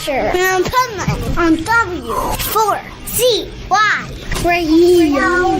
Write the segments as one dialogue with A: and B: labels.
A: Asher and Penland on W4CY Radio.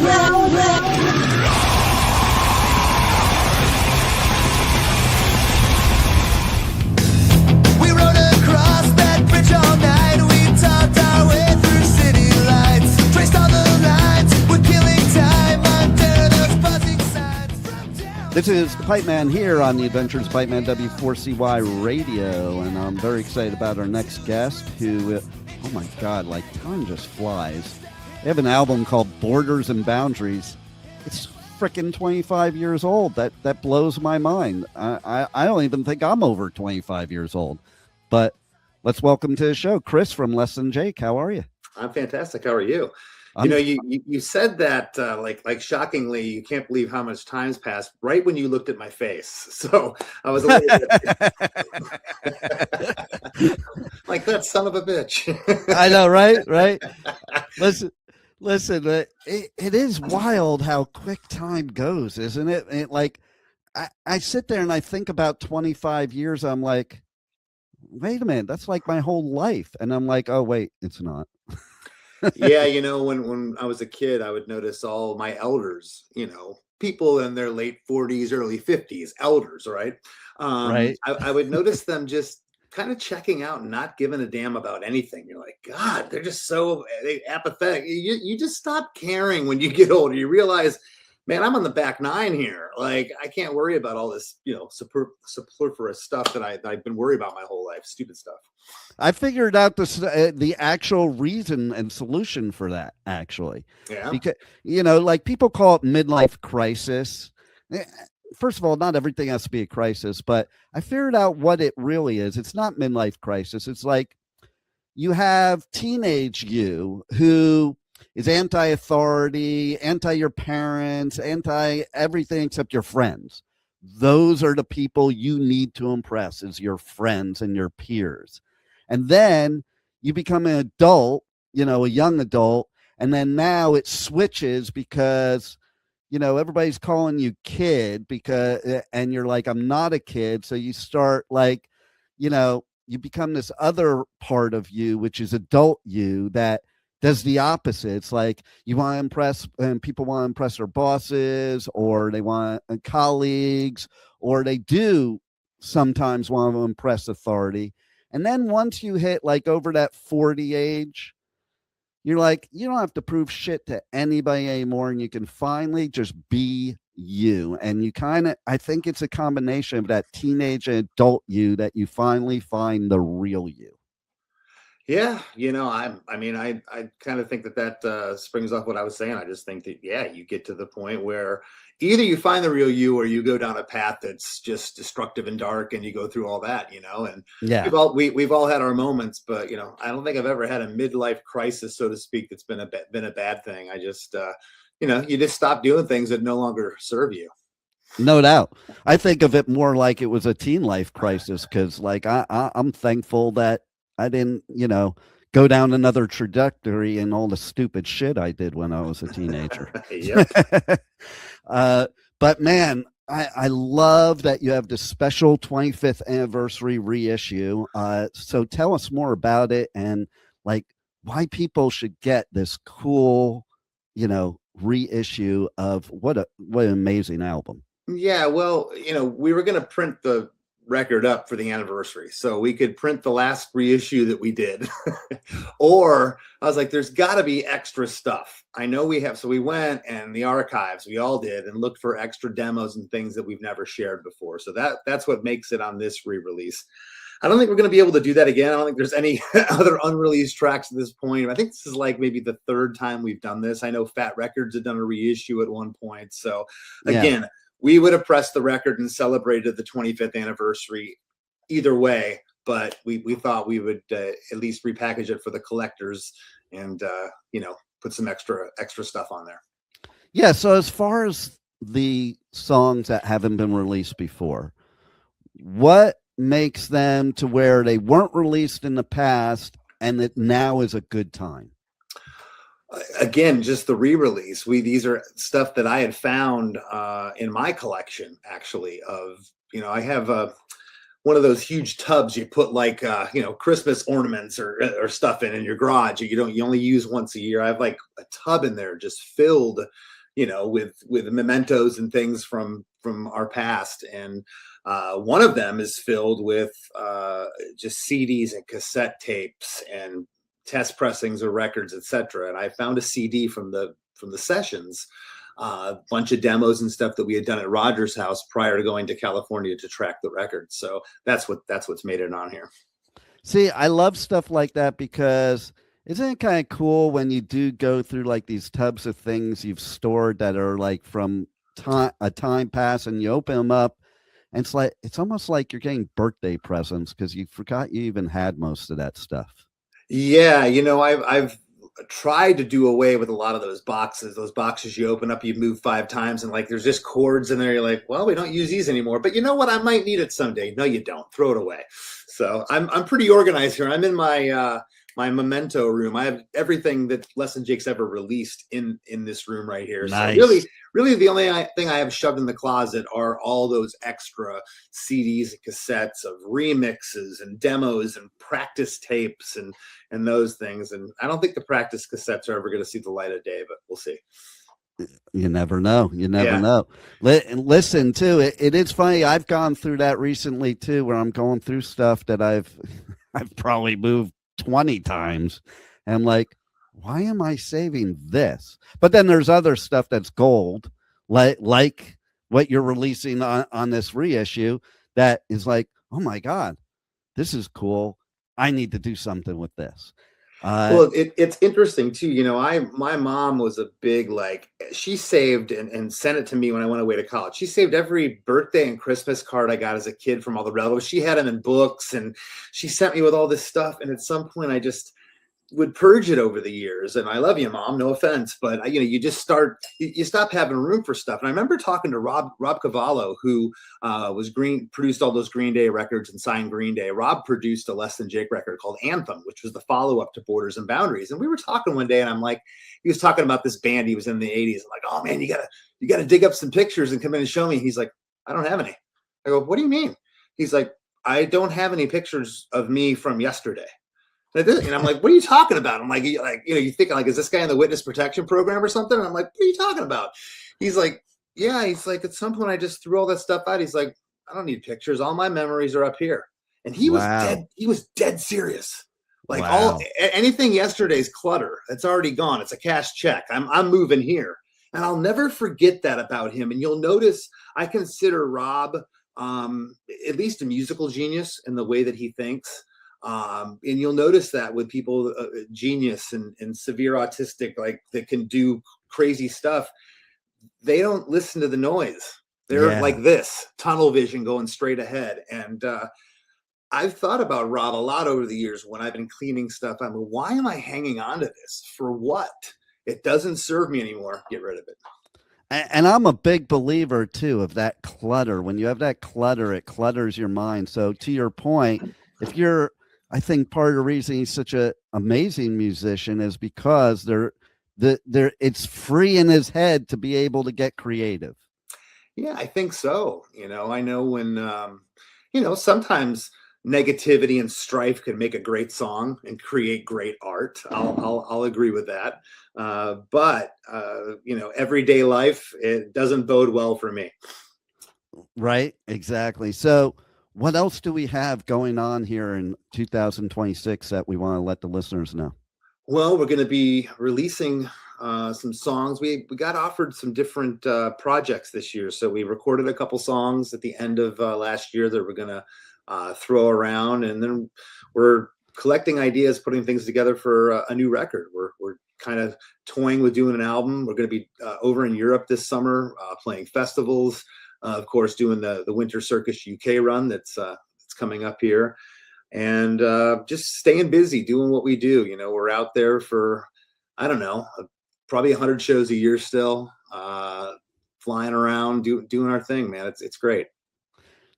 B: We rode across that bridge all night. We talked our way through city lights, traced all the lines. We're killing time under those buzzing signs.
C: This is the Pipe Man here on the Adventures of Pipe Man W4CY Radio, and I'm very excited about our next guest who, oh my God, like time just flies. They have an album called Borders and Boundaries. It's freaking 25 years old. That blows my mind. I don't even think I'm over 25 years old. But let's welcome to the show Chris from Less Than Jake. How are you?
D: I'm fantastic. How are you? You said that like shockingly, you can't believe how much time's passed right when you looked at my face. So I was a little bit like that son of a bitch.
C: I know, right? Listen, it is wild how quick time goes, isn't it? I sit there and I think about 25 years. I'm like, wait a minute, that's like my whole life. And I'm like, oh, wait, it's not.
D: Yeah, when I was a kid, I would notice all my elders, people in their late 40s, early 50s, elders, right?
C: Right.
D: I would notice them just kind of checking out and not giving a damn about anything. You're like, God, they're just so apathetic. You just stop caring when you get older. You realize, man, I'm on the back nine here. Like, I can't worry about all this, superfluous stuff that I've been worried about my whole life. Stupid stuff.
C: I figured out the actual reason and solution for that, actually.
D: Yeah.
C: Because, like people call it midlife crisis. First of all, not everything has to be a crisis, but I figured out what it really is. It's not midlife crisis. It's like you have teenage you who is anti-authority, anti your parents, anti everything except your friends. Those are the people you need to impress, is your friends and your peers. And then you become an adult, a young adult, and then now it switches because everybody's calling you kid and you're like, I'm not a kid. So you start you become this other part of you, which is adult you, that does the opposite. It's like you want to impress, and people want to impress their bosses, or they want colleagues, or they do sometimes want to impress authority. And then once you hit over that 40 age, you're like, you don't have to prove shit to anybody anymore, and you can finally just be you. And you I think it's a combination of that teenage and adult you that you finally find the real you.
D: Yeah, I kind of think that springs off what I was saying. I just think that, you get to the point where either you find the real you or you go down a path that's just destructive and dark, and you go through all that, and
C: yeah,
D: we've all had our moments, but I don't think I've ever had a midlife crisis, so to speak, that's been a bad thing. I just you just stop doing things that no longer serve you.
C: No doubt. I think of it more like it was a teen life crisis, because I'm thankful that I didn't, go down another trajectory and all the stupid shit I did when I was a teenager. But man, I love that you have this special 25th anniversary reissue. So tell us more about it, and why people should get this cool, reissue of what an amazing album.
D: Yeah, well, we were going to print the record up for the anniversary, so we could print the last reissue that we did. Or I was like, there's got to be extra stuff. I know we have. So we went and the archives, we all did, and looked for extra demos and things that we've never shared before. So that's what makes it on this re-release. I don't think we're going to be able to do that again. I don't think there's any other unreleased tracks at this point. I think this is maybe the third time we've done this. I know Fat Records had done a reissue at one point. So again, we would have pressed the record and celebrated the 25th anniversary either way, but we thought we would at least repackage it for the collectors and put some extra stuff on there.
C: Yeah. So as far as the songs that haven't been released before, what makes them to where they weren't released in the past and that now is a good time?
D: Again, just the re-release. These are stuff that I had found in my collection, actually. I have one of those huge tubs you put like Christmas ornaments or stuff in your garage. You only use once a year. I have like a tub in there just filled, with mementos and things from our past. And one of them is filled with just CDs and cassette tapes and test pressings of records, etc. And I found a CD from the sessions, a bunch of demos and stuff that we had done at Roger's house prior to going to California to track the record. So that's what's made it on here.
C: See, I love stuff like that because isn't it kind of cool when you do go through like these tubs of things you've stored that are like from a time past, and you open them up and it's almost like you're getting birthday presents because you forgot you even had most of that stuff.
D: Yeah, I've tried to do away with a lot of those boxes. Those boxes you open up, you move 5 times, and like there's just cords in there. You're like, well, we don't use these anymore. But you know what? I might need it someday. No, you don't. Throw it away. So I'm pretty organized here. I'm in my my memento room. I have everything that Less Than Jake's ever released in this room right here.
C: Nice.
D: So really the only thing I have shoved in the closet are all those extra CDs and cassettes of remixes and demos and practice tapes and those things. And I don't think the practice cassettes are ever going to see the light of day, but we'll see.
C: You never know. You never know. Listen, too, it is funny. I've gone through that recently, too, where I'm going through stuff that I've probably moved 20 times. And I'm like, why am I saving this? But then there's other stuff that's gold, like what you're releasing on this reissue that is like, oh, my God, this is cool. I need to do something with this.
D: Well, it's interesting too. My mom was a big, she saved and sent it to me when I went away to college. She saved every birthday and Christmas card I got as a kid from all the relatives. She had them in books, and she sent me with all this stuff. And at some point I just would purge it over the years. And I love you, Mom, no offense, but you just stop having room for stuff. And I remember talking to Rob Cavallo, who produced all those Green Day records and signed Green Day. Rob produced a Less Than Jake record called Anthem, which was the follow-up to Borders and Boundaries. And we were talking one day, and I'm like, he was talking about this band he was in the 80s. I'm like, oh man, you gotta dig up some pictures and come in and show me. He's like, I don't have any. I go, what do you mean? He's like, I don't have any pictures of me from yesterday. And I'm like, what are you talking about? I'm like, you think like, is this guy in the witness protection program or something? And I'm like, what are you talking about? He's like, yeah. He's like, at some point I just threw all that stuff out. He's like, I don't need pictures. All my memories are up here. And he was dead. He was dead serious. Like anything yesterday's clutter, it's already gone. It's a cash check. I'm moving here. And I'll never forget that about him. And you'll notice I consider Rob at least a musical genius in the way that he thinks. And you'll notice that with people, genius and severe autistic, like that can do crazy stuff, they don't listen to the noise. They're like this tunnel vision going straight ahead. And I've thought about Rob a lot over the years when I've been cleaning stuff. I'm like, why am I hanging on to this? For what? It doesn't serve me anymore. Get rid of it.
C: And I'm a big believer, too, of that clutter. When you have that clutter, it clutters your mind. So to your point, I think part of the reason he's such an amazing musician is because it's free in his head to be able to get creative.
D: Yeah, I think so. I know when, sometimes negativity and strife can make a great song and create great art. I'll agree with that. But everyday life, it doesn't bode well for me.
C: Right. Exactly. So what else do we have going on here in 2026 that we want to let the listeners know?
D: Well, we're going to be releasing some songs. We got offered some different projects this year. So we recorded a couple songs at the end of last year that we're going to throw around. And then we're collecting ideas, putting things together for a new record. We're kind of toying with doing an album. We're going to be over in Europe this summer, playing festivals. Of course, doing the Winter Circus UK run that's coming up here, and just staying busy, doing what we do. We're out there for, I don't know, probably 100 shows a year still, flying around, doing our thing, man. It's great.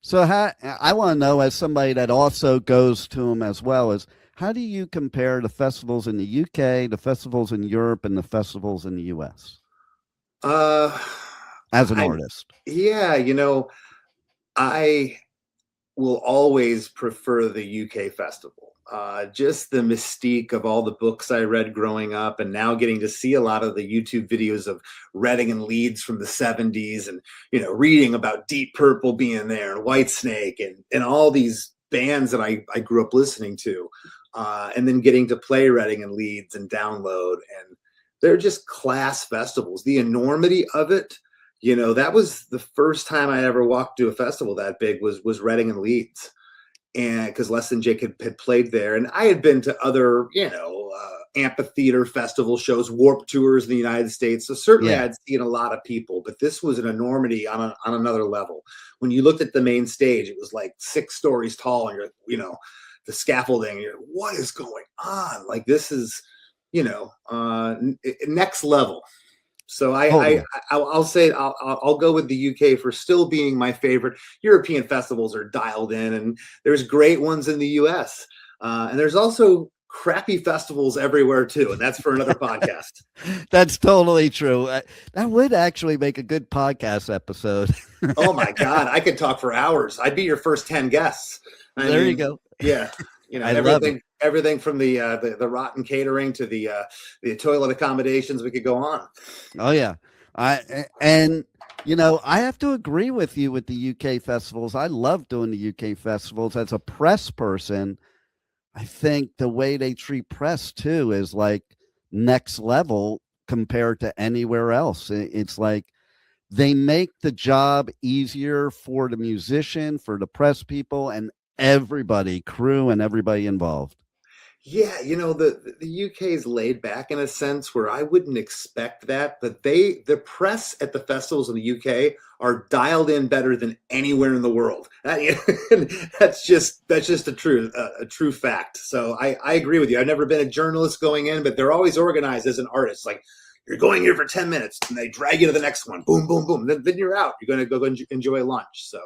C: So I want to know, as somebody that also goes to them as well, is how do you compare the festivals in the UK, the festivals in Europe, and the festivals in the US? As an artist.
D: Yeah, will always prefer the UK festival. Just the mystique of all the books I read growing up, and now getting to see a lot of the YouTube videos of Reading and Leeds from the 70s, and reading about Deep Purple being there and Whitesnake and all these bands that I grew up listening to, and then getting to play Reading and Leeds and Download, and they're just class festivals. The enormity of it, that was the first time I ever walked to a festival that big was Reading and Leeds. And because Less Than Jake had played there, and I had been to other, amphitheater festival shows, Warped Tours in the United States. So certainly I'd seen a lot of people, but this was an enormity on another level. When you looked at the main stage, it was like 6 stories tall, and the scaffolding. You're, what is going on? Like, this is, next level. So I'll say I'll go with the UK for still being my favorite. European festivals are dialed in, and there's great ones in the US, and there's also crappy festivals everywhere too, and that's for another podcast.
C: That's totally true. That would actually make a good podcast episode.
D: Oh my God, I could talk for hours. I'd be your first 10 guests.
C: There you go.
D: Yeah. Everything from the rotten catering to the toilet accommodations, we could go on.
C: Oh yeah. I have to agree with you with the UK festivals. I love doing the UK festivals. As a press person, I think the way they treat press too is like next level compared to anywhere else. It's like they make the job easier for the musician, for the press people, and everybody, crew and everybody involved.
D: Yeah, the UK is laid back in a sense where I wouldn't expect that, but the press at the festivals in the UK are dialed in better than anywhere in the world. That's just a true fact. So I agree with you. I've never been a journalist going in, but they're always organized as an artist. Like, you're going here for 10 minutes, and they drag you to the next one. Boom, boom, boom. Then you're out. You're going to go enjoy lunch. So.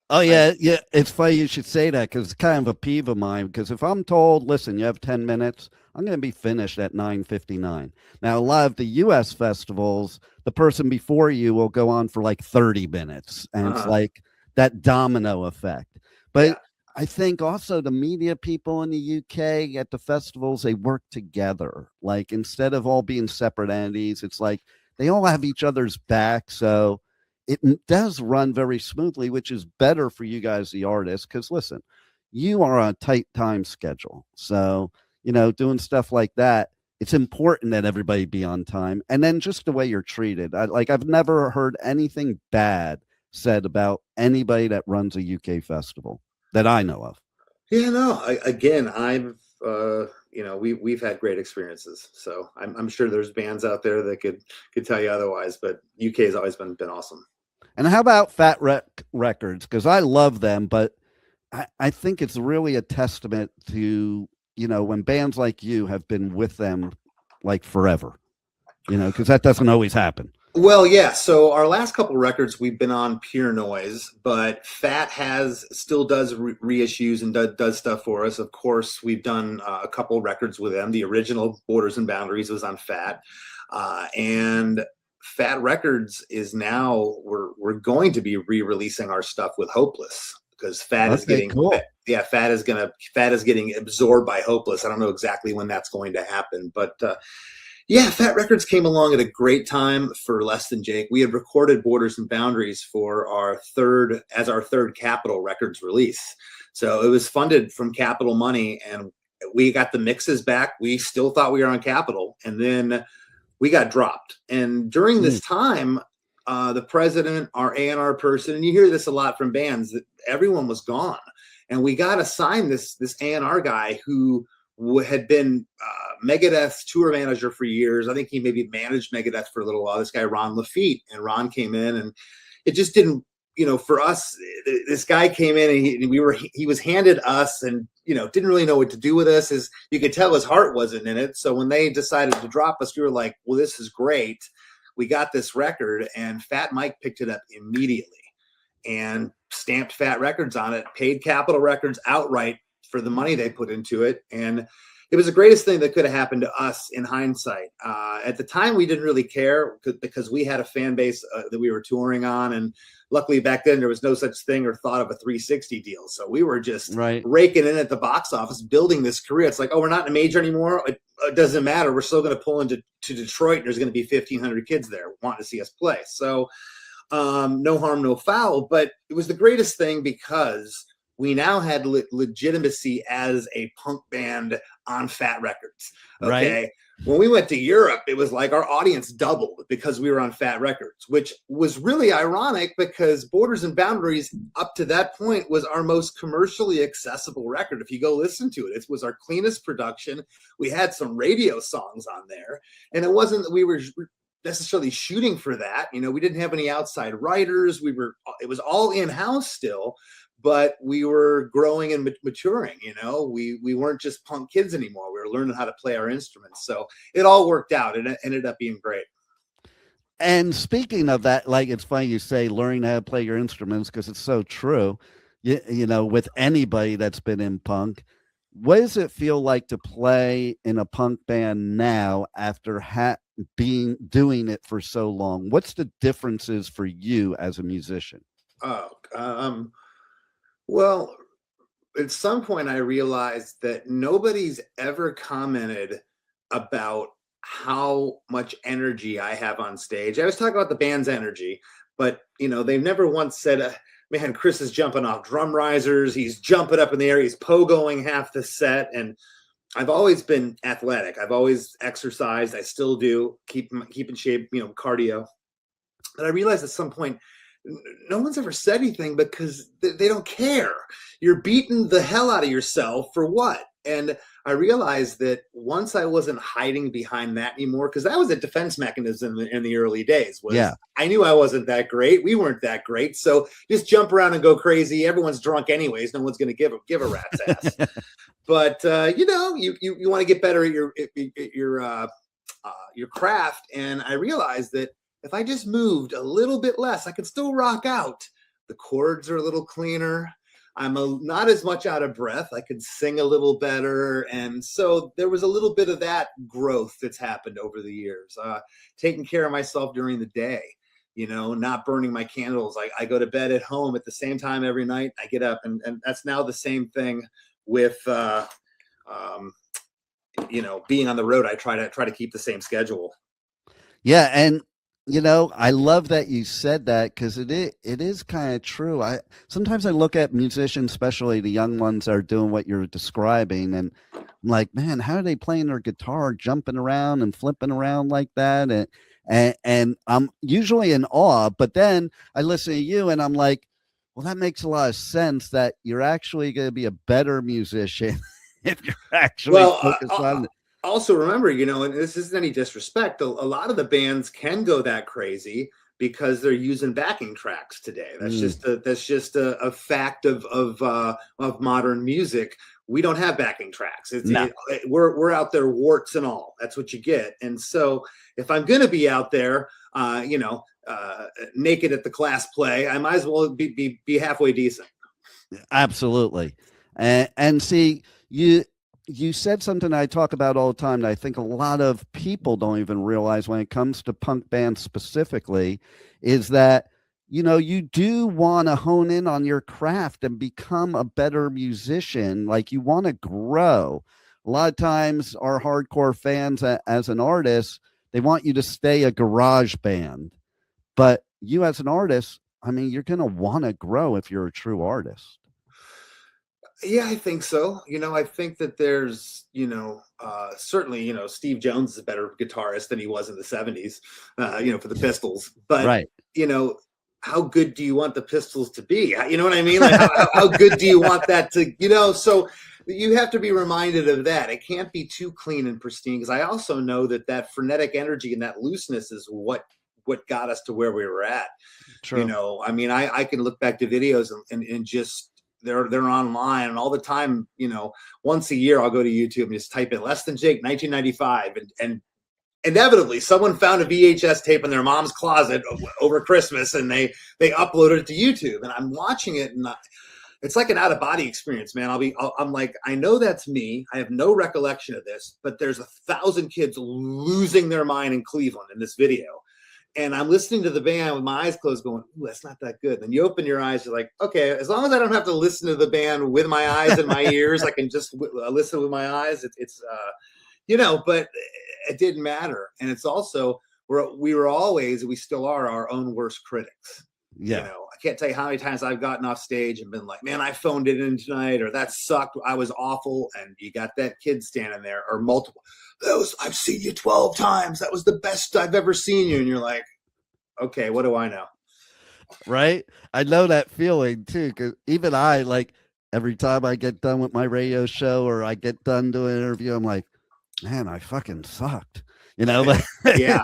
C: Oh, yeah. It's funny you should say that, because it's kind of a peeve of mine. Because if I'm told, listen, you have 10 minutes, I'm going to be finished at 9:59. Now, a lot of the U.S. festivals, the person before you will go on for like 30 minutes. And it's like that domino effect. But I think also the media people in the UK at the festivals, they work together. Like, instead of all being separate entities, it's like they all have each other's back. So it does run very smoothly, which is better for you guys, the artists, because listen, you are on a tight time schedule. So, doing stuff like that, it's important that everybody be on time. And then just the way you're treated. I've never heard anything bad said about anybody that runs a UK festival that I know of.
D: Yeah, no, we've had great experiences. So I'm sure there's bands out there that could tell you otherwise, but UK has always been awesome.
C: And how about Fat Records? Because I love them, but I think it's really a testament to, when bands like you have been with them like forever, because that doesn't always happen.
D: Well, yeah. So our last couple records, we've been on Pure Noise, but Fat still does reissues and does stuff for us. Of course, we've done a couple records with them. The original Borders and Boundaries was on Fat, and Fat Records is now we're going to be re-releasing our stuff with Hopeless, because Fat is getting
C: cool.
D: Fat is getting absorbed by Hopeless. I don't know exactly when that's going to happen, but Fat Records came along at a great time for Less Than Jake. We had recorded Borders and Boundaries for our third Capitol Records release. So it was funded from Capitol money, and we got the mixes back. We still thought we were on Capitol, and then we got dropped. And during this time, the president, our A&R person, and you hear this a lot from bands, that everyone was gone. And we got assigned this A&R guy who had been Megadeth's tour manager for years. I think he maybe managed Megadeth for a little while. This guy, Ron Lafitte, and Ron came in, and it just didn't, for us, this guy came in, and he was handed us, and, didn't really know what to do with us. You could tell his heart wasn't in it. So when they decided to drop us, we were like, well, this is great. We got this record, and Fat Mike picked it up immediately and stamped Fat Records on it, paid Capitol Records outright for the money they put into it. And it was the greatest thing that could have happened to us in hindsight. At the time, we didn't really care because we had a fan base that we were touring on. And luckily back then there was no such thing or thought of a 360 deal. So we were just raking in at the box office, building this career. It's like, oh, we're not in a major anymore. It doesn't matter. We're still going to pull into Detroit. And there's going to be 1,500 kids there wanting to see us play. So no harm, no foul. But it was the greatest thing because we now had legitimacy as a punk band on Fat Records. Okay. Right. When we went to Europe, it was like our audience doubled because we were on Fat Records, which was really ironic because Borders and Boundaries up to that point was our most commercially accessible record. If you go listen to it, it was our cleanest production. We had some radio songs on there, and it wasn't that we were necessarily shooting for that. You know, we didn't have any outside writers. It was all in-house still. But we were growing and maturing, you know, we weren't just punk kids anymore. We were learning how to play our instruments. So it all worked out. It ended up being great.
C: And speaking of that, like, it's funny you say learning how to play your instruments because it's so true. You know, with anybody that's been in punk, what does it feel like to play in a punk band now after doing it for so long? What's the differences for you as a musician?
D: Well, at some point I realized that nobody's ever commented about how much energy I have on stage. I was talking about the band's energy, but you know, they've never once said, man, Chris is jumping off drum risers. He's jumping up in the air. He's pogoing half the set. And I've always been athletic. I've always exercised. I still do keep in shape, you know, cardio. But I realized at some point, no one's ever said anything because they don't care. You're beating the hell out of yourself for what? And I realized that once I wasn't hiding behind that anymore, because that was a defense mechanism in the early days. I knew I wasn't that great. We weren't that great. So just jump around and go crazy. Everyone's drunk anyways. No one's going to give a rat's ass. But you know, you want to get better at your craft. And I realized that if I just moved a little bit less, I could still rock out. The chords are a little cleaner. I'm not as much out of breath. I could sing a little better. And so there was a little bit of that growth that's happened over the years. Taking care of myself during the day, you know, not burning my candles. I go to bed at home at the same time every night. I get up and that's now the same thing with, you know, being on the road. I try to keep the same schedule.
C: Yeah. And you know, I love that you said that because it is kind of true. Sometimes I look at musicians, especially the young ones that are doing what you're describing, and I'm like, man, how are they playing their guitar, jumping around and flipping around like that? And I'm usually in awe, but then I listen to you and I'm like, well, that makes a lot of sense that you're actually going to be a better musician if you're actually focused on it.
D: Also remember, you know, and this isn't any disrespect, a lot of the bands can go that crazy because they're using backing tracks today. That's just a fact of modern music. We don't have backing tracks. We're out there warts and all. That's what you get. And so if I'm going to be out there, you know, naked at the class play, I might as well be halfway decent.
C: Absolutely. And see, you said something I talk about all the time that I think a lot of people don't even realize when it comes to punk bands specifically is that, you know, you do want to hone in on your craft and become a better musician. Like you want to grow. A lot of times our hardcore fans as an artist, they want you to stay a garage band, but you as an artist, I mean, you're going to want to grow if you're a true artist.
D: Yeah, I think so. You know, I think that there's, you know, certainly, you know, Steve Jones is a better guitarist than he was in the 70s, you know, for the Pistols. But, you know, how good do you want the Pistols to be? You know what I mean? Like, how good do you want that to, you know? So you have to be reminded of that. It can't be too clean and pristine because I also know that frenetic energy and that looseness is what got us to where we were at. True. You know, I mean, I can look back to videos and just, they're online and all the time, you know, once a year I'll go to YouTube and just type in Less Than Jake 1995 and inevitably someone found a VHS tape in their mom's closet over Christmas and they uploaded it to YouTube and I'm watching it and It's like an out of body experience, man. I'm like, I know that's me. I have no recollection of this, but there's 1,000 kids losing their mind in Cleveland in this video. And I'm listening to the band with my eyes closed going, ooh, that's not that good. Then you open your eyes, you're like, okay, as long as I don't have to listen to the band with my eyes and my ears, I can just listen with my eyes. It's but it didn't matter. And it's also, we still are our own worst critics.
C: Yeah.
D: I can't tell you how many times I've gotten off stage and been like, man, I phoned it in tonight, or that sucked. I was awful. And you got that kid standing there, or multiple. I've seen you 12 times. That was the best I've ever seen you. And you're like, okay, what do I know?
C: Right. I know that feeling too. Cause even I, like, every time I get done with my radio show or I get done doing an interview, I'm like, man, I fucking sucked, but
D: yeah.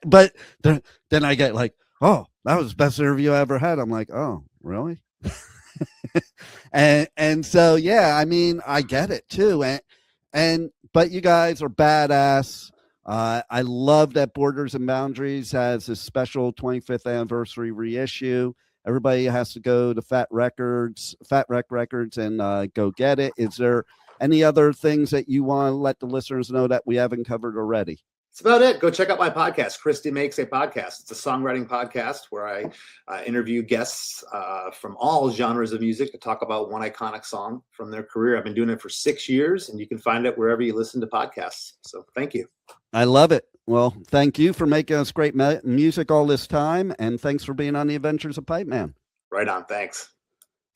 C: But then I get like, oh, that was the best interview I ever had. I'm like, oh, really? and so, yeah, I mean, I get it too. But you guys are badass. I love that Borders and Boundaries has a special 25th anniversary reissue. Everybody has to go to Fat Wreck Records and go get it. Is there any other things that you want to let the listeners know that we haven't covered already?
D: That's about it. Go check out my podcast, Christy Makes a Podcast. It's a songwriting podcast where I interview guests from all genres of music to talk about one iconic song from their career. I've been doing it for 6 years, and you can find it wherever you listen to podcasts. So thank you.
C: I love it. Well, thank you for making us great music all this time, and thanks for being on the Adventures of Pipe Man.
D: Right on. Thanks.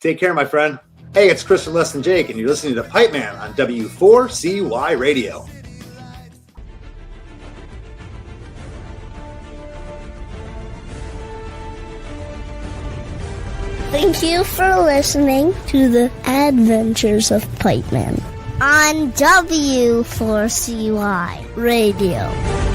D: Take care, my friend. Hey, it's Christian Less Than Jake, and you're listening to Pipe Man on W4CY Radio.
A: Thank you for listening to the Adventures of Pipe Man on W4CY Radio.